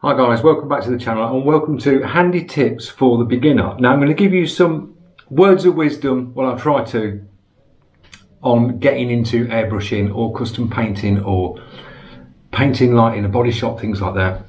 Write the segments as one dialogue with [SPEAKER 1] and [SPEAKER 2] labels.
[SPEAKER 1] Hi guys, welcome back to the channel and welcome to Handy Tips for the Beginner. Now I'm going to give you some words of wisdom, well I'll try to, on getting into airbrushing or custom painting or painting like in a body shop, things like that.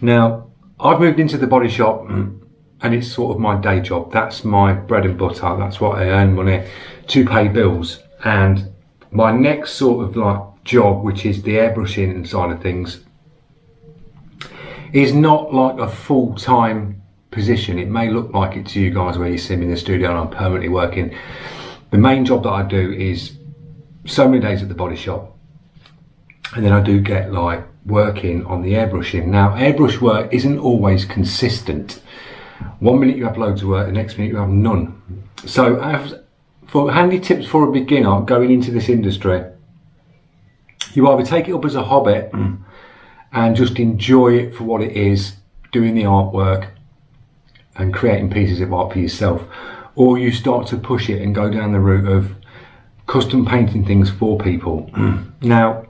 [SPEAKER 1] Now I've moved into the body shop and it's sort of my day job. That's my bread and butter, that's what I earn money to pay bills. And my next sort of like job, which is the airbrushing side of things, is not like a full-time position. It may look like it to you guys where you see me in the studio and I'm permanently working. The main job that I do is so many days at the body shop, and then I do get like working on the airbrushing. Now airbrush work isn't always consistent. One minute you have loads of work, the next minute you have none. So for handy tips for a beginner going into this industry, you either take it up as a hobby and just enjoy it for what it is, doing the artwork and creating pieces of art for yourself, or you start to push it and go down the route of custom painting things for people. Now,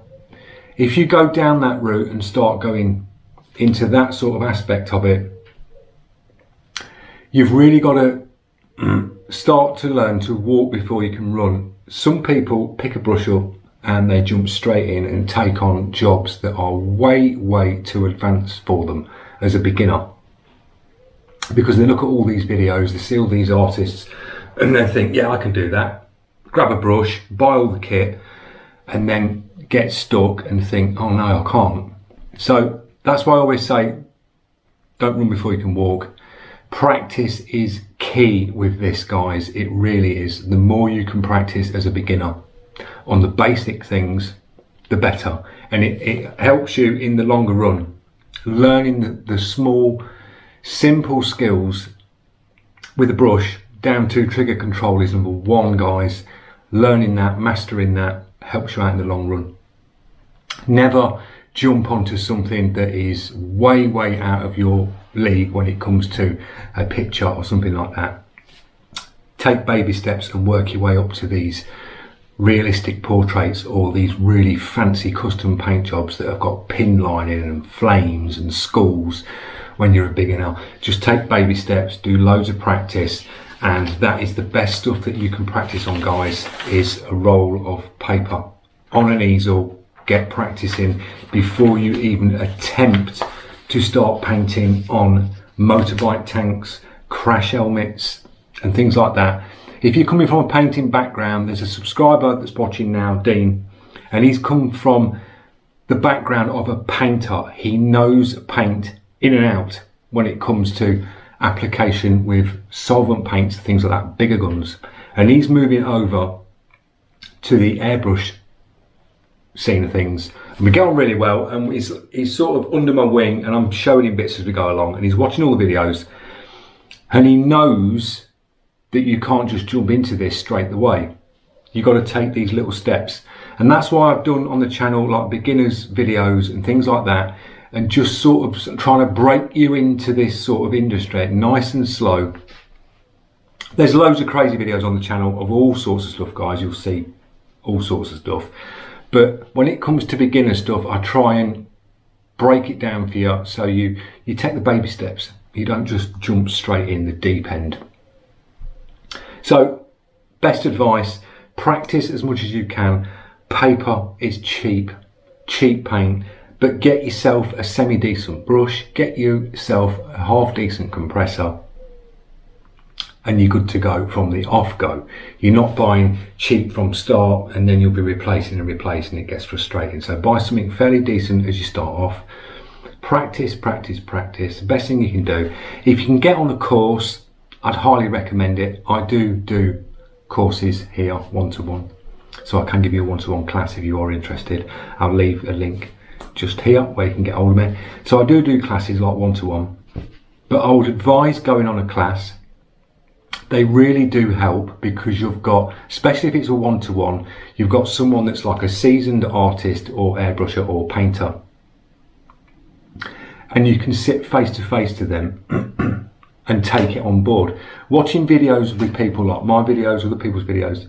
[SPEAKER 1] if you go down that route and start going into that sort of aspect of it, you've really got to start to learn to walk before you can run. Some people pick a brush up and they jump straight in and take on jobs that are way too advanced for them as a beginner, because they look at all these videos, they see all these artists and they think, yeah, I can do that, grab a brush, buy all the kit, and then get stuck and think, oh no, I can't. So that's why I always say, don't run before you can walk. Practice is key with this, guys. It really is. The more you can practice as a beginner on the basic things, the better, and it helps you in the longer run. Learning the small simple skills with a brush down to trigger control is number one, guys. Learning that, mastering that, helps you out in the long run. Never jump onto something that is way out of your league when it comes to a picture or something like that. Take baby steps and work your way up to these realistic portraits or these really fancy custom paint jobs that have got pin lining and flames and skulls. When you're a beginner, just take baby steps, do loads of practice, and that is the best stuff that you can practice on, guys, is a roll of paper on an easel. Get practicing before you even attempt to start painting on motorbike tanks, crash helmets and things like that. If you're coming from a painting background, there's a subscriber that's watching now, Dean, and he's come from the background of a painter. He knows paint in and out when it comes to application with solvent paints, things like that, bigger guns. And he's moving over to the airbrush scene of things. And we get on really well, and he's sort of under my wing, and I'm showing him bits as we go along, and he's watching all the videos, and he knows that you can't just jump into this straight away. You've got to take these little steps. And that's why I've done on the channel like beginners videos and things like that, and just sort of trying to break you into this sort of industry nice and slow. There's loads of crazy videos on the channel of all sorts of stuff, guys. You'll see all sorts of stuff. But when it comes to beginner stuff, I try and break it down for you so you take the baby steps. You don't just jump straight in the deep end. So, best advice, practice as much as you can. Paper is cheap paint, but get yourself a semi-decent brush, get yourself a half-decent compressor, and you're good to go from the off-go. You're not buying cheap from start and then you'll be replacing, it gets frustrating. So buy something fairly decent as you start off. Practice. The best thing you can do. If you can get on a course, I'd highly recommend it. I do courses here one-to-one, so I can give you a one-to-one class if you are interested. I'll leave a link just here where you can get hold of me. So I do classes like one-to-one, but I would advise going on a class. They really do help, because you've got, especially if it's a one-to-one, you've got someone that's like a seasoned artist or airbrusher or painter, and you can sit face to face to them and take it on board. Watching videos with people like my videos, other people's videos,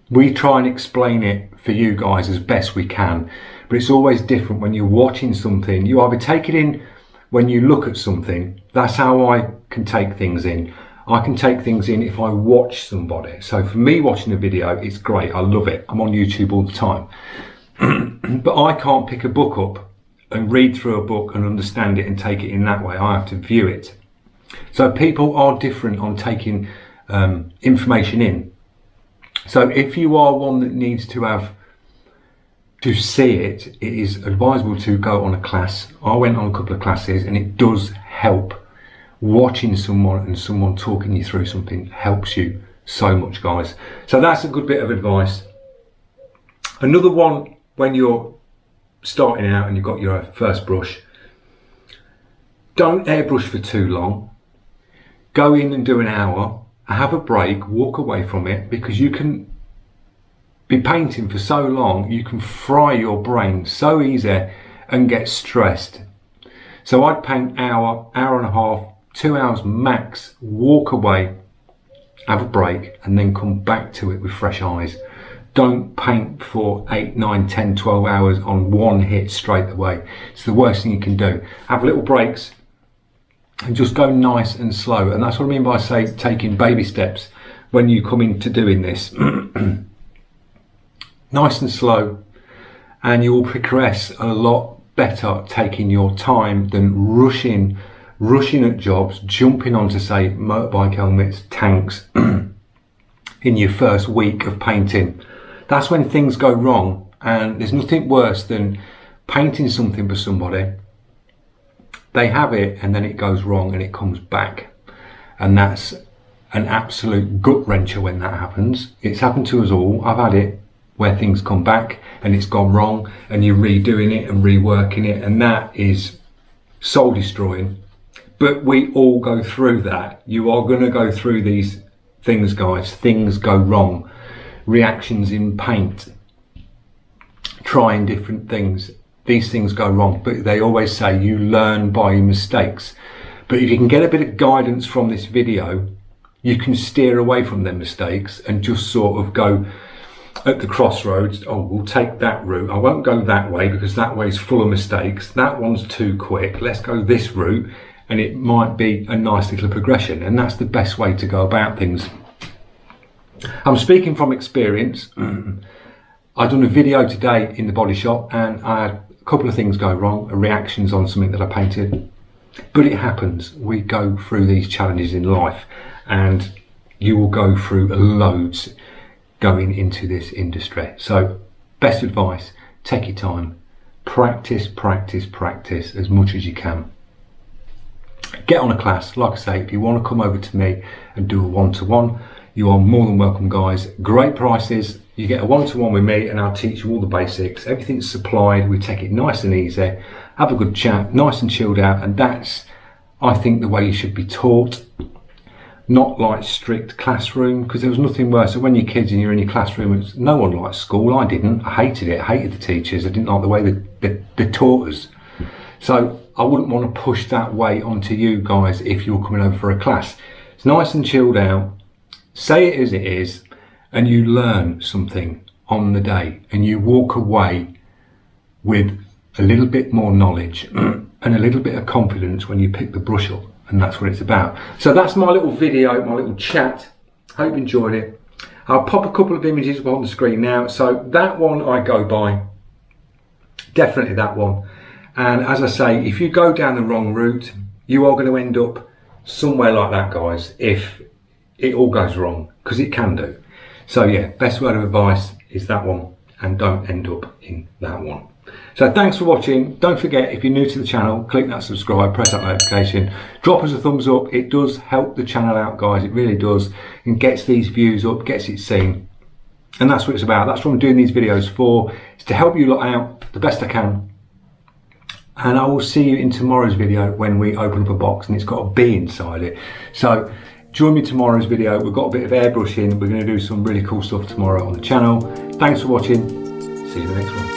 [SPEAKER 1] we try and explain it for you guys as best we can but it's always different when you're watching something. You either take it in when you look at something. That's how I can take things in. I can take things in if I watch somebody. So for me, watching a video, it's great. I love it. I'm on YouTube all the time. But I can't pick a book up and read through a book and understand it and take it in that way. I have to view it. So people are different on taking information in. So if you are one that needs to see it, it is advisable to go on a class. I went on a couple of classes, and it does help. Watching someone and someone talking you through something helps you so much, guys. So that's a good bit of advice. Another one, when you're starting out and you've got your first brush, don't airbrush for too long. Go in and do an hour, have a break, walk away from it, because you can be painting for so long, you can fry your brain so easy and get stressed. So I'd paint hour, hour and a half, 2 hours max, walk away, have a break, and then come back to it with fresh eyes. Don't paint for 8, 9, 10, 12 hours on one hit straight away. It's the worst thing you can do. Have little breaks and just go nice and slow. And that's what I mean by taking baby steps when you come into doing this. Nice and slow, and you will progress a lot better taking your time than rushing at jobs, jumping onto, say, motorbike helmets, tanks in your first week of painting. That's when things go wrong, and there's nothing worse than painting something for somebody. They have it, and then it goes wrong and it comes back, and that's an absolute gut wrencher when that happens. It's happened to us all. I've had it where things come back and it's gone wrong, and you're redoing it and reworking it, and that is soul destroying. But we all go through that. You are going to go through these things, guys. Things go wrong. Reactions in paint, trying different things. These things go wrong, but they always say you learn by your mistakes. But if you can get a bit of guidance from this video, you can steer away from them mistakes and just sort of go at the crossroads. Oh, we'll take that route. I won't go that way because that way is full of mistakes. That one's too quick. Let's go this route, and it might be a nice little progression. And that's the best way to go about things. I'm speaking from experience. I've done a video today in the body shop, and I had a couple of things go wrong, reactions on something that I painted. But it happens. We go through these challenges in life, and you will go through loads going into this industry. So best advice, take your time, practice as much as you can. Get on a class. Like I say, if you want to come over to me and do a one-to-one, you are more than welcome, guys. Great prices. You get a one-to-one with me, and I'll teach you all the basics. Everything's supplied. We take it nice and easy, have a good chat, nice and chilled out, and that's, I think, the way you should be taught. Not like strict classroom, because there was nothing worse. So when you're kids and you're in your classroom, no one likes school. I didn't. I hated it. I hated the teachers. I didn't like the way they taught us. So I wouldn't want to push that way onto you guys if you're coming over for a class. It's nice and chilled out. Say it as it is, and you learn something on the day, and you walk away with a little bit more knowledge and a little bit of confidence when you pick the brush up. And that's what it's about. So that's my little video, my little chat. Hope you enjoyed it. I'll pop a couple of images up on the screen now. So that one I go by, definitely that one. And as I say, if you go down the wrong route, you are going to end up somewhere like that, guys, if it all goes wrong, because it can do. So yeah, best word of advice is that one, and don't end up in that one. So thanks for watching. Don't forget, if you're new to the channel, click that subscribe, press that notification, drop us a thumbs up. It does help the channel out, guys. It really does, and gets these views up, gets it seen. And that's what it's about. That's what I'm doing these videos for, is to help you lot out the best I can. And I will see you in tomorrow's video when we open up a box and it's got a bee inside it. So join me tomorrow's video. We've got a bit of airbrushing. We're going to do some really cool stuff tomorrow on the channel. Thanks for watching. See you in the next one.